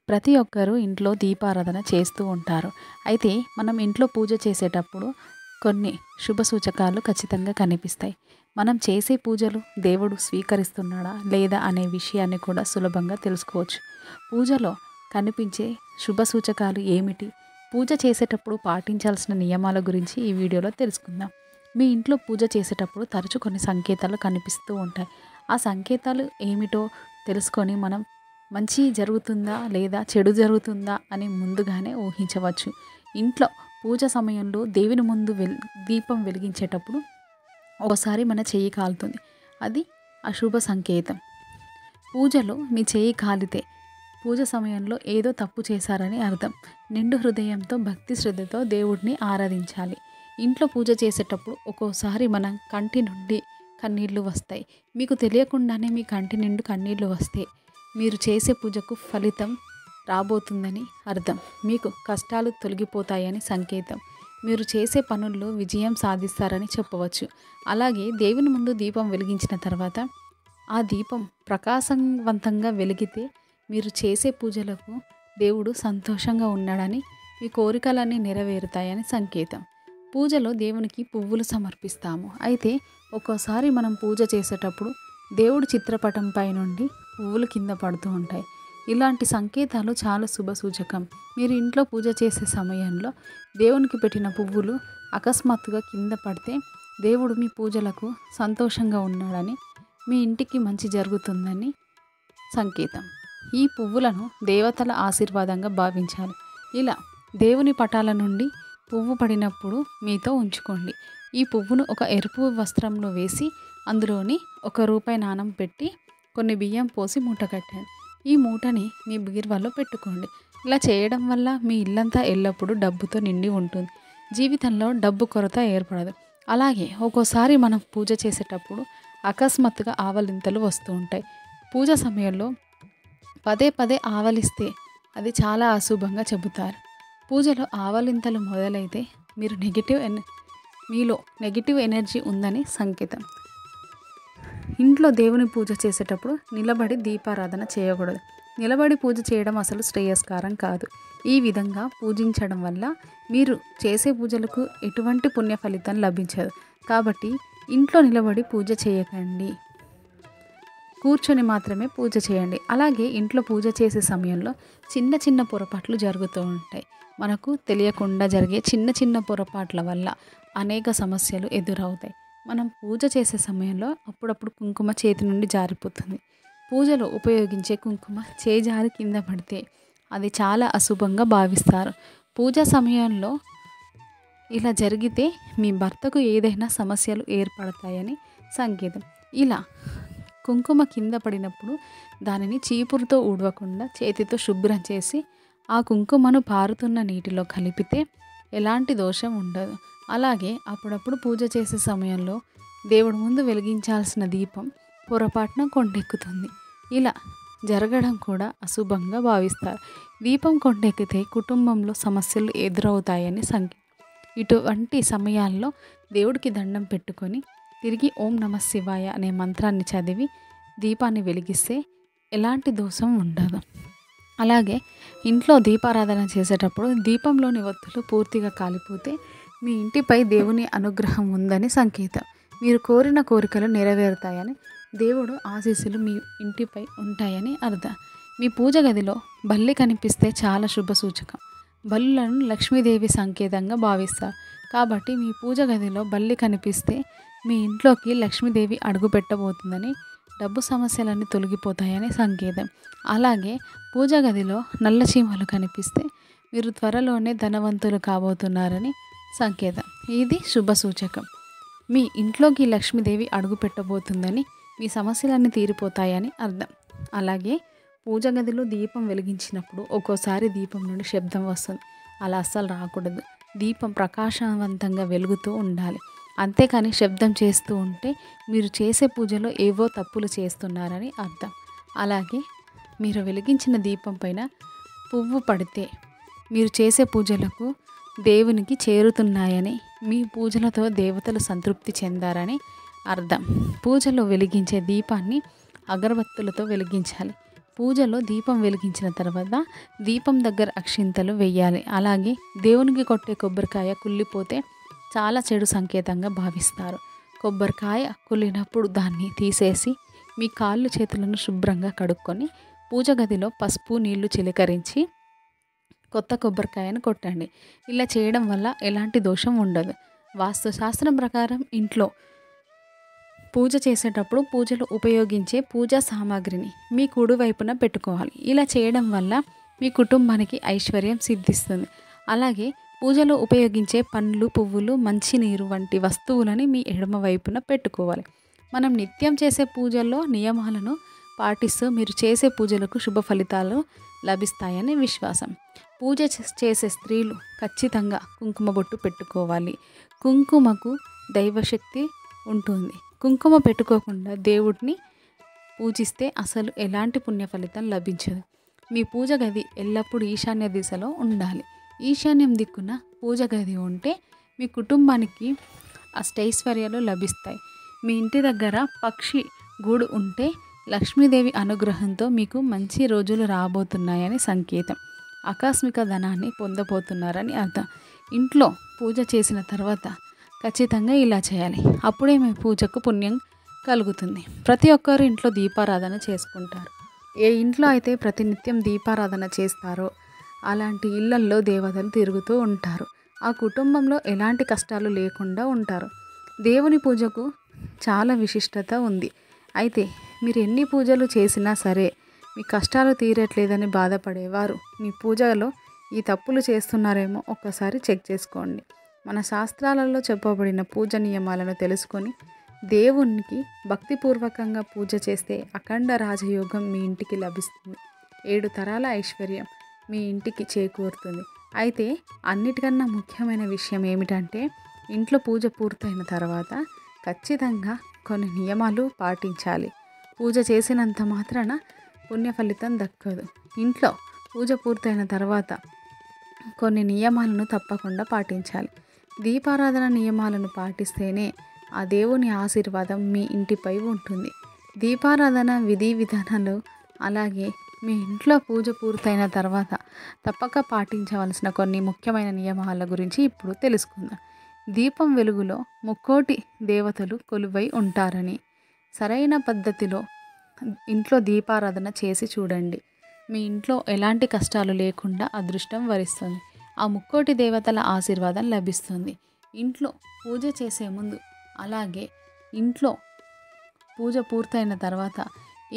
ప్రతి ఒక్కరూ ఇంట్లో దీపారాధన చేస్తూ ఉంటారు. అయితే మనం ఇంట్లో పూజ చేసేటప్పుడు కొన్ని శుభ సూచకాలు ఖచ్చితంగా కనిపిస్తాయి. మనం చేసే పూజలు దేవుడు స్వీకరిస్తున్నాడా లేదా అనే విషయాన్ని కూడా సులభంగా తెలుసుకోవచ్చు. పూజలో కనిపించే శుభ సూచకాలు ఏమిటి? పూజ చేసేటప్పుడు పాటించాల్సిన నియమాల గురించి ఈ వీడియోలో తెలుసుకుందాం. మీ ఇంట్లో పూజ చేసేటప్పుడు తరచూ కొన్ని సంకేతాలు కనిపిస్తూ ఉంటాయి. ఆ సంకేతాలు ఏమిటో తెలుసుకొని మనం మంచి జరుగుతుందా లేదా చెడు జరుగుతుందా అని ముందుగానే ఊహించవచ్చు. ఇంట్లో పూజ సమయంలో దేవుని ముందు దీపం వెలిగించేటప్పుడు ఒకసారి మన చెయ్యి కాలుతుంది. అది అశుభ సంకేతం. పూజలో మీ చెయ్యి కాలితే పూజ సమయంలో ఏదో తప్పు చేశారని అర్థం. నిండు హృదయంతో భక్తి శ్రద్ధతో దేవుడిని ఆరాధించాలి. ఇంట్లో పూజ చేసేటప్పుడు ఒక్కోసారి మన కంటి నుండి కన్నీళ్లు వస్తాయి. మీకు తెలియకుండానే మీ కంటి నిండు కన్నీళ్లు వస్తే మీరు చేసే పూజకు ఫలితం రాబోతుందని అర్థం. మీకు కష్టాలు తొలగిపోతాయని సంకేతం. మీరు చేసే పనుల్లో విజయం సాధిస్తారని చెప్పవచ్చు. అలాగే దేవుని ముందు దీపం వెలిగించిన తర్వాత ఆ దీపం ప్రకాశవంతంగా వెలిగితే మీరు చేసే పూజలకు దేవుడు సంతోషంగా ఉన్నాడని, మీ కోరికలన్నీ నెరవేరుతాయని సంకేతం. పూజలో దేవునికి పువ్వులు సమర్పిస్తాము. అయితే ఒక్కోసారి మనం పూజ చేసేటప్పుడు దేవుడి చిత్రపటంపై నుండి పువ్వులు కింద పడుతూ ఉంటాయి. ఇలాంటి సంకేతాలు చాలా శుభ సూచకం. మీరు ఇంట్లో పూజ చేసే సమయంలో దేవునికి పెట్టిన పువ్వులు అకస్మాత్తుగా కింద పడితే దేవుడు మీ పూజలకు సంతోషంగా ఉన్నాడని, మీ ఇంటికి మంచి జరుగుతుందని సంకేతం. ఈ పువ్వులను దేవతల ఆశీర్వాదంగా భావించాలి. ఇలా దేవుని పటాల నుండి పువ్వు పడినప్పుడు మీతో ఉంచుకోండి. ఈ పువ్వును ఒక ఎరుపు వస్త్రంలో వేసి అందులోని ₹1 నాణెం పెట్టి కొన్ని బియ్యం పోసి మూట కట్టండి. ఈ మూటని మీ బీరువాలో పెట్టుకోండి. ఇలా చేయడం వల్ల మీ ఇల్లంతా ఎల్లప్పుడూ డబ్బుతో నిండి ఉంటుంది. జీవితంలో డబ్బు కొరత ఏర్పడదు. అలాగే ఒక్కోసారి మనం పూజ చేసేటప్పుడు అకస్మాత్తుగా ఆవలింతలు వస్తూ ఉంటాయి. పూజ సమయంలో పదే పదే ఆవలిస్తే అది చాలా అశుభంగా చెబుతారు. పూజలో ఆవలింతలు మొదలైతే మీలో నెగిటివ్ ఎనర్జీ ఉందని సంకేతం. ఇంట్లో దేవుని పూజ చేసేటప్పుడు నిలబడి దీపారాధన చేయకూడదు. నిలబడి పూజ చేయడం అసలు శ్రేయస్కరం కాదు. ఈ విధంగా పూజించడం వల్ల మీరు చేసే పూజలకు ఎటువంటి పుణ్య ఫలితం లభించదు. కాబట్టి ఇంట్లో నిలబడి పూజ చేయకండి. కూర్చొని మాత్రమే పూజ చేయండి. అలాగే ఇంట్లో పూజ చేసే సమయంలో చిన్న చిన్న పొరపాట్లు జరుగుతూ ఉంటాయి. మనకు తెలియకుండా జరిగే చిన్న చిన్న పొరపాట్ల వల్ల అనేక సమస్యలు ఎదురవుతాయి. మనం పూజ చేసే సమయంలో అప్పుడప్పుడు కుంకుమ చేతి నుండి జారిపోతుంది. పూజలో ఉపయోగించే కుంకుమ చేజారి కింద పడితే అది చాలా అశుభంగా భావిస్తారు. పూజ సమయంలో ఇలా జరిగితే మీ భర్తకు ఏదైనా సమస్యలు ఏర్పడతాయని సంకేతం. ఇలా కుంకుమ కింద పడినప్పుడు దానిని చీపురుతో ఊడవకుండా చేతితో శుభ్రం చేసి ఆ కుంకుమను పారుతున్న నీటిలో కలిపితే ఎలాంటి దోషం ఉండదు. అలాగే అప్పుడప్పుడు పూజ చేసే సమయంలో దేవుడి ముందు వెలిగించాల్సిన దీపం పొరపాటున కొండెక్కుతుంది. ఇలా జరగడం కూడా అశుభంగా భావిస్తారు. దీపం కొండెక్కితే కుటుంబంలో సమస్యలు ఎదురవుతాయని సంకేతం. ఇటువంటి సమయాల్లో దేవుడికి దండం పెట్టుకొని తిరిగి ఓం నమః శివాయ అనే మంత్రాన్ని చదివి దీపాన్ని వెలిగిస్తే ఎలాంటి దోషం ఉండదు. అలాగే ఇంట్లో దీపారాధన చేసేటప్పుడు దీపంలోని ఒత్తులు పూర్తిగా కాలిపోతే మీ ఇంటిపై దేవుని అనుగ్రహం ఉందని సంకేతం. మీరు కోరిన కోరికలు నెరవేరుతాయని, దేవుడు ఆశీస్సులు మీ ఇంటిపై ఉంటాయని అర్థం. మీ పూజ గదిలో బల్లి కనిపిస్తే చాలా శుభ సూచకం. బల్లులను లక్ష్మీదేవి సంకేతంగా భావిస్తారు. కాబట్టి మీ పూజ గదిలో బల్లి కనిపిస్తే మీ ఇంట్లోకి లక్ష్మీదేవి అడుగు పెట్టబోతుందని, డబ్బు సమస్యలన్నీ తొలగిపోతాయని సంకేతం. అలాగే పూజ గదిలో నల్ల చీమలు కనిపిస్తే మీరు త్వరలోనే ధనవంతులు కాబోతున్నారని సంకేతం. ఇది శుభ సూచకం. మీ ఇంట్లోకి లక్ష్మీదేవి అడుగు పెట్టబోతుందని, మీ సమస్యలన్నీ తీరిపోతాయని అర్థం. అలాగే పూజ గదిలో దీపం వెలిగించినప్పుడు ఒక్కోసారి దీపం నుండి శబ్దం వస్తుంది. అలా అస్సలు రాకూడదు. దీపం ప్రకాశవంతంగా వెలుగుతూ ఉండాలి. అంతేకాని శబ్దం చేస్తూ ఉంటే మీరు చేసే పూజలో ఏవో తప్పులు చేస్తున్నారని అర్థం. అలాగే మీరు వెలిగించిన దీపం పైన పువ్వు పడితే మీరు చేసే పూజలకు దేవునికి చేరుతున్నాయని, మీ పూజలతో దేవతలు సంతృప్తి చెందారని అర్థం. పూజలో వెలిగించే దీపాన్ని అగరబత్తులతో వెలిగించాలి. పూజలో దీపం వెలిగించిన తర్వాత దీపం దగ్గర అక్షింతలు వెయ్యాలి. అలాగే దేవునికి కొట్టే కొబ్బరికాయ కుళ్ళిపోతే చాలా చెడు సంకేతంగా భావిస్తారు. కొబ్బరికాయ కుళ్ళినప్పుడు దాన్ని తీసేసి మీ కాళ్ళు చేతులను శుభ్రంగా కడుక్కొని పూజ గదిలో పసుపు నీళ్లు చిలకరించి కొత్త కొబ్బరికాయను కొట్టండి. ఇలా చేయడం వల్ల ఎలాంటి దోషం ఉండదు. వాస్తుశాస్త్రం ప్రకారం ఇంట్లో పూజ చేసేటప్పుడు పూజలో ఉపయోగించే పూజా సామాగ్రిని మీ కుడి వైపున పెట్టుకోవాలి. ఇలా చేయడం వల్ల మీ కుటుంబానికి ఐశ్వర్యం సిద్ధిస్తుంది. అలాగే పూజలో ఉపయోగించే పండ్లు, పువ్వులు, మంచినీరు వంటి వస్తువులని మీ ఎడమ వైపున పెట్టుకోవాలి. మనం నిత్యం చేసే పూజల్లో నియమాలను పాటిస్తూ మీరు చేసే పూజలకు శుభ ఫలితాలు లభిస్తాయని విశ్వాసం. పూజ చేసే స్త్రీలు ఖచ్చితంగా కుంకుమ బొట్టు పెట్టుకోవాలి. కుంకుమకు దైవశక్తి ఉంటుంది. కుంకుమ పెట్టుకోకుండా దేవుడిని పూజిస్తే అసలు ఎలాంటి పుణ్య ఫలితం లభించదు. మీ పూజ గది ఎల్లప్పుడూ ఈశాన్య దిశలో ఉండాలి. ఈశాన్యం దిక్కున పూజ గది ఉంటే మీ కుటుంబానికి అష్టైశ్వర్యాలు లభిస్తాయి. మీ ఇంటి దగ్గర పక్షి గూడు ఉంటే లక్ష్మీదేవి అనుగ్రహంతో మీకు మంచి రోజులు రాబోతున్నాయని సంకేతం. ఆకస్మిక ధనాన్ని పొందబోతున్నారని అర్థం. ఇంట్లో పూజ చేసిన తర్వాత ఖచ్చితంగా ఇలా చేయాలి. అప్పుడే మీ పూజకు పుణ్యం కలుగుతుంది. ప్రతి ఒక్కరు ఇంట్లో దీపారాధన చేసుకుంటారు. ఏ ఇంట్లో అయితే ప్రతినిత్యం దీపారాధన చేస్తారో అలాంటి ఇళ్లల్లో దేవతలు తిరుగుతూ ఉంటారు. ఆ కుటుంబంలో ఎలాంటి కష్టాలు లేకుండా ఉంటారు. దేవుని పూజకు చాలా విశిష్టత ఉంది. అయితే మీరు ఎన్ని పూజలు చేసినా సరే మీ కష్టాలు తీరట్లేదని బాధపడేవారు మీ పూజలో ఈ తప్పులు చేస్తున్నారేమో ఒక్కసారి చెక్ చేసుకోండి. మన శాస్త్రాలలో చెప్పబడిన పూజ నియమాలను తెలుసుకొని దేవునికి భక్తిపూర్వకంగా పూజ చేస్తే అఖండ రాజయోగం మీ ఇంటికి లభిస్తుంది. 7 తరాల ఐశ్వర్యం మీ ఇంటికి చేకూరుతుంది. అయితే అన్నిటికన్నా ముఖ్యమైన విషయం ఏమిటంటే ఇంట్లో పూజ పూర్తయిన తర్వాత ఖచ్చితంగా కొన్ని నియమాలు పాటించాలి. పూజ చేసినంత మాత్రాన పుణ్య ఫలితం దక్కదు. ఇంట్లో పూజ పూర్తయిన తర్వాత కొన్ని నియమాలను తప్పకుండా పాటించాలి. దీపారాధన నియమాలను పాటిస్తేనే ఆ దేవుని ఆశీర్వాదం మీ ఇంటిపై ఉంటుంది. దీపారాధన విధి విధానాలు అలాగే మీ ఇంట్లో పూజ పూర్తయిన తర్వాత తప్పక పాటించవలసిన కొన్ని ముఖ్యమైన నియమాల గురించి ఇప్పుడు తెలుసుకుందాం. దీపం వెలుగులో ముక్కోటి దేవతలు కొలువై ఉంటారని, సరైన పద్ధతిలో ఇంట్లో దీపారాధన చేసి చూడండి. మీ ఇంట్లో ఎలాంటి కష్టాలు లేకుండా అదృష్టం వరిస్తుంది. ఆ ముక్కోటి దేవతల ఆశీర్వాదం లభిస్తుంది. ఇంట్లో పూజ చేసే ముందు అలాగే ఇంట్లో పూజ పూర్తయిన తర్వాత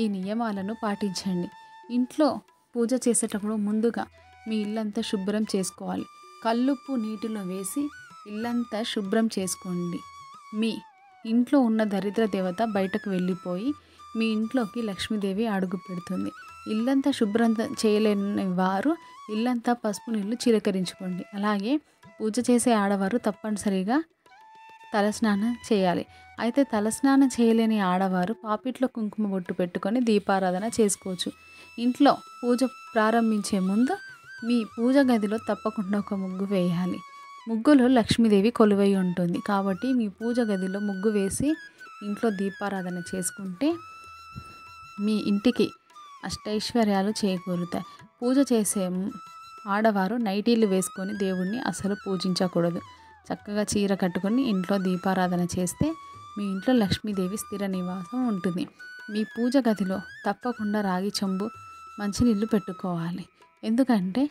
ఈ నియమాలను పాటించండి. ఇంట్లో పూజ చేసేటప్పుడు ముందుగా మీ ఇల్లంతా శుభ్రం చేసుకోవాలి. కల్లుప్పు నీటిలో వేసి ఇల్లంతా శుభ్రం చేసుకోండి. మీ ఇంట్లో ఉన్న దరిద్ర దేవత బయటకు వెళ్ళిపోయి మీ ఇంట్లోకి లక్ష్మీదేవి అడుగు పెడుతుంది. ఇల్లంతా శుభ్రం చేయలేని వారు ఇల్లంతా పసుపు నీళ్ళు చిలకరించుకోండి. అలాగే పూజ చేసే ఆడవారు తప్పనిసరిగా తలస్నానం చేయాలి. అయితే తలస్నానం చేయలేని ఆడవారు పాపిట్లో కుంకుమ బొట్టు పెట్టుకొని దీపారాధన చేసుకోవచ్చు. ఇంట్లో పూజ ప్రారంభించే ముందు మీ పూజ గదిలో తప్పకుండా ఒక ముగ్గు వేయాలి. ముగ్గులో లక్ష్మీదేవి కొలువై ఉంటుంది. కాబట్టి మీ పూజ గదిలో ముగ్గు వేసి ఇంట్లో దీపారాధన చేసుకుంటే మీ ఇంటికి అష్టైశ్వర్యాలు చేకూరుతాయి. పూజ చేసే ఆడవారు నైటీలు వేసుకొని దేవుణ్ణి అసలు పూజించకూడదు. చక్కగా చీర కట్టుకొని ఇంట్లో దీపారాధన చేస్తే మీ ఇంట్లో లక్ష్మీదేవి స్థిర నివాసం ఉంటుంది. మీ పూజ గదిలో తప్పకుండా రాగి చెంబు మంచినీళ్ళు పెట్టుకోవాలి. ఎందుకంటే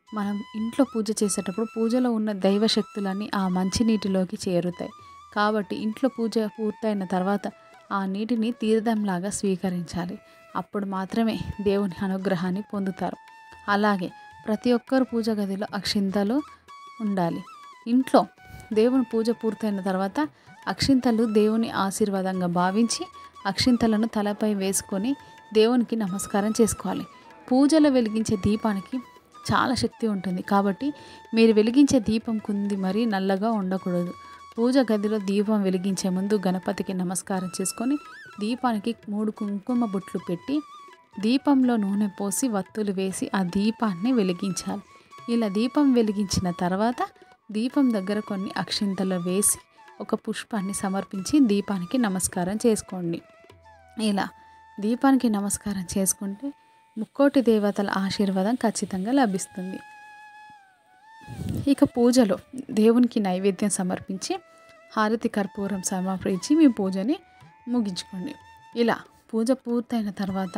మనం ఇంట్లో పూజ చేసేటప్పుడు పూజలో ఉన్న దైవశక్తులన్నీ ఆ మంచినీటిలోకి చేరుతాయి. కాబట్టి ఇంట్లో పూజ పూర్తయిన తర్వాత ఆ నీటిని తీర్థంలాగా స్వీకరించాలి. అప్పుడు మాత్రమే దేవుని అనుగ్రహాన్ని పొందుతారు. అలాగే ప్రతి ఒక్కరు పూజ గదిలో అక్షింతలు ఉండాలి. ఇంట్లో దేవుని పూజ పూర్తయిన తర్వాత అక్షింతలు దేవుని ఆశీర్వాదంగా భావించి అక్షింతలను తలపై వేసుకొని దేవునికి నమస్కారం చేసుకోవాలి. పూజలో వెలిగించే దీపానికి చాలా శక్తి ఉంటుంది. కాబట్టి మీరు వెలిగించే దీపం కుంది మరీ నల్లగా ఉండకూడదు. పూజ గదిలో దీపం వెలిగించే ముందు గణపతికి నమస్కారం చేసుకొని దీపానికి 3 కుంకుమ బొట్లు పెట్టి దీపంలో నూనె పోసి వత్తులు వేసి ఆ దీపాన్ని వెలిగించాలి. ఇలా దీపం వెలిగించిన తర్వాత దీపం దగ్గర కొన్ని అక్షింతలు వేసి ఒక పుష్పాన్ని సమర్పించి దీపానికి నమస్కారం చేసుకోండి. ఇలా దీపానికి నమస్కారం చేసుకుంటే ముక్కోటి దేవతల ఆశీర్వాదం ఖచ్చితంగా లభిస్తుంది. ఇక పూజలో దేవునికి నైవేద్యం సమర్పించి హారతి కర్పూరం సమర్పించి మీ పూజని ముగించుకోండి. ఇలా పూజ పూర్తయిన తర్వాత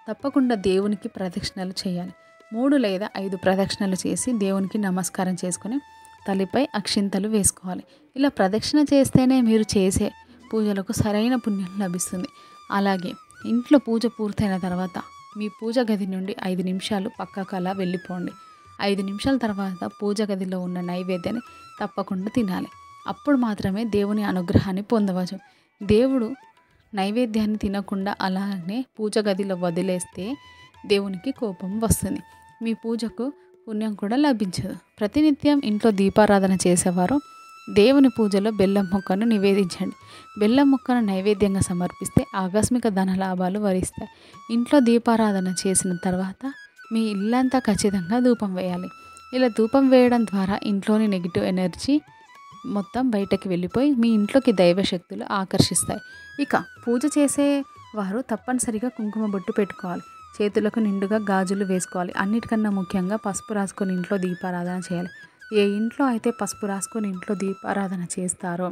తప్పకుండా దేవునికి ప్రదక్షిణలు చేయాలి. 3 లేదా 5 ప్రదక్షిణలు చేసి దేవునికి నమస్కారం చేసుకొని తలపై అక్షింతలు వేసుకోవాలి. ఇలా ప్రదక్షిణ చేస్తేనే మీరు చేసే పూజలకు సరైన పుణ్యం లభిస్తుంది. అలాగే ఇంట్లో పూజ పూర్తయిన తర్వాత మీ పూజ గది నుండి 5 నిమిషాలు పక్కకు అలా వెళ్ళిపోండి. 5 నిమిషాల తర్వాత పూజ గదిలో ఉన్న నైవేద్యాన్ని తప్పకుండా తినాలి. అప్పుడు మాత్రమే దేవుని అనుగ్రహాన్ని పొందవచ్చు. దేవుడు నైవేద్యాన్ని తినకుండా అలానే పూజ గదిలో వదిలేస్తే దేవునికి కోపం వస్తుంది. మీ పూజకు పుణ్యం కూడా లభించదు. ప్రతినిత్యం ఇంట్లో దీపారాధన చేసేవారు దేవుని పూజలో బెల్లం ముక్కను నివేదించండి. బెల్లం ముక్కను నైవేద్యంగా సమర్పిస్తే ఆకస్మిక ధన లాభాలు వరిస్తాయి. ఇంట్లో దీపారాధన చేసిన తర్వాత మీ ఇల్లంతా ఖచ్చితంగా ధూపం వేయాలి. ఇలా ధూపం వేయడం ద్వారా ఇంట్లోని నెగిటివ్ ఎనర్జీ మొత్తం బయటకు వెళ్ళిపోయి మీ ఇంట్లోకి దైవశక్తులు ఆకర్షిస్తాయి. ఇక పూజ చేసేవారు తప్పనిసరిగా కుంకుమ బొట్టు పెట్టుకోవాలి. చేతులకు నిండుగా గాజులు వేసుకోవాలి. అన్నిటికన్నా ముఖ్యంగా పసుపు రాసుకొని ఇంట్లో దీపారాధన చేయాలి. ఏ ఇంట్లో అయితే పసుపు రాసుకొని ఇంట్లో దీపారాధన చేస్తారో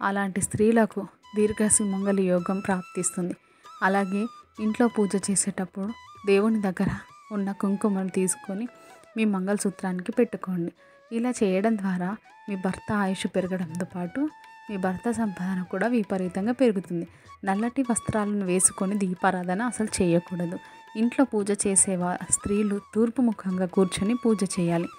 అలాంటి స్త్రీలకు దీర్ఘసుమంగళి యోగం ప్రాప్తిస్తుంది. అలాగే ఇంట్లో పూజ చేసేటప్పుడు దేవుని దగ్గర ఉన్న కుంకుమను తీసుకొని మీ మంగళసూత్రానికి పెట్టుకోండి. ఇలా చేయడం ద్వారా మీ భర్త ఆయుష్ పెరగడంతో పాటు మీ భర్త సంపాదన కూడా విపరీతంగా పెరుగుతుంది. నల్లటి వస్త్రాలను వేసుకొని దీపారాధన అసలు చేయకూడదు. ఇంట్లో పూజ చేసే స్త్రీలు తూర్పు ముఖంగా కూర్చొని పూజ చేయాలి.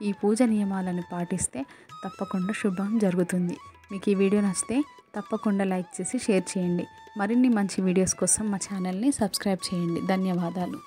ఈ పూజ నియమాలను పాటిస్తే తప్పకుండా శుభం జరుగుతుంది. మీకు ఈ వీడియో నచ్చితే తప్పకుండా లైక్ చేసి షేర్ చేయండి. మరిన్ని మంచి వీడియోస్ కోసం మా ఛానల్ని సబ్స్క్రైబ్ చేయండి. ధన్యవాదాలు.